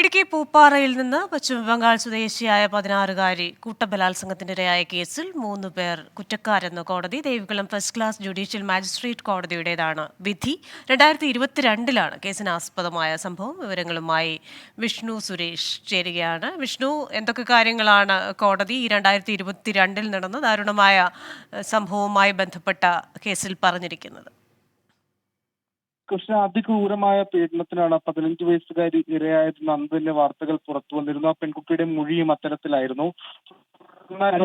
ഇടുക്കി പൂപ്പാറയിൽ നിന്ന് പശ്ചിമബംഗാൾ സ്വദേശിയായ 16-കാരി കൂട്ടബലാത്സംഗത്തിനിരയായ കേസിൽ 3 പേർ കുറ്റക്കാരെന്ന് കോടതി. Devikulam first class judicial magistrate കോടതിയുടേതാണ് വിധി. 2022-ലാണ് കേസിന് ആസ്പദമായ സംഭവം. വിവരങ്ങളുമായി വിഷ്ണു സുരേഷ് ചേരുകയാണ്. വിഷ്ണു, എന്തൊക്കെ കാര്യങ്ങളാണ് കോടതി ഈ 2022-ൽ നടന്ന ദാരുണമായ സംഭവവുമായി ബന്ധപ്പെട്ട കേസിൽ പറഞ്ഞിരിക്കുന്നത്? കൃഷ്ണ, അതിക്രൂരമായ പീഡനത്തിനാണ് 15 വയസ്സുകാരി ഇരയായതെന്ന് അന്ന് തന്നെ വാർത്തകൾ പുറത്തു വന്നിരുന്നു. ആ പെൺകുട്ടിയുടെ മൊഴിയും അത്തരത്തിലായിരുന്നു.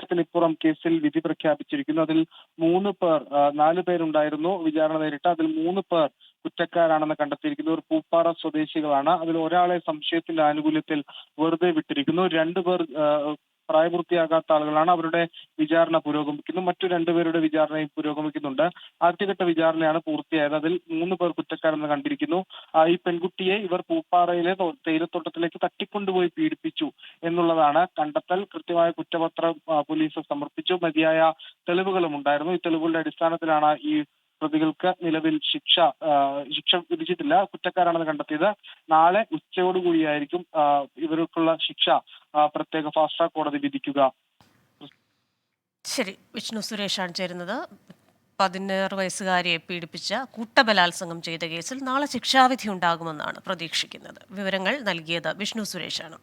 ത്തിനിപ്പുറം കേസിൽ വിധി പ്രഖ്യാപിച്ചിരിക്കുന്നു. അതിൽ 4 പേരുണ്ടായിരുന്നു വിചാരണ നേരിട്ട്. അതിൽ 3 പേർ കുറ്റക്കാരാണെന്ന് കണ്ടെത്തിയിരിക്കുന്നു. ഒരു പൂപ്പാറ സ്വദേശികളാണ്. അതിൽ ഒരാളെ സംശയത്തിന്റെ ആനുകൂല്യത്തിൽ വെറുതെ വിട്ടിരിക്കുന്നു. 2 പേർ പ്രായപൂർത്തിയാകാത്ത ആളുകളാണ്. അവരുടെ വിചാരണ പുരോഗമിക്കുന്നു. മറ്റു 2 പേരുടെ വിചാരണയും പുരോഗമിക്കുന്നുണ്ട്. ആദ്യഘട്ട വിചാരണയാണ് പൂർത്തിയായത്. അതിൽ 3 പേർ കുറ്റക്കാരെന്ന് കണ്ടിരിക്കുന്നു. ഈ പെൺകുട്ടിയെ ഇവർ പൂപ്പാറയിലെ തേയിലത്തോട്ടത്തിലേക്ക് തട്ടിക്കൊണ്ടുപോയി പീഡിപ്പിച്ചു എന്നുള്ളതാണ് കണ്ടെത്തൽ. കൃത്യമായ കുറ്റപത്രം പോലീസ് സമർപ്പിച്ചു. മതിയായ തെളിവുകളും ഉണ്ടായിരുന്നു. ഈ തെളിവുകളുടെ അടിസ്ഥാനത്തിലാണ് ഈ പ്രതികൾക്ക് നിലവിൽ ശിക്ഷ വിധിച്ചിട്ടില്ല. കുറ്റക്കാരാണെന്ന് കണ്ടെത്തിയത്. നാളെ ഉച്ചയോടുകൂടിയായിരിക്കും ഇവർക്കുള്ള ശിക്ഷ പ്രത്യേക ഫാസ്റ്റ് ട്രാക്ക് കോടതി വിധിക്കുക. ശരി, വിഷ്ണു സുരേഷാണ് ചേരുന്നത്. 16 വയസ്സുകാരിയെ പീഡിപ്പിച്ച കൂട്ടബലാത്സംഗം ചെയ്ത കേസിൽ നാളെ ശിക്ഷാവിധി ഉണ്ടാകുമെന്നാണ് പ്രതീക്ഷിക്കുന്നത്. വിവരങ്ങൾ നൽകിയത് വിഷ്ണു സുരേഷാണ്.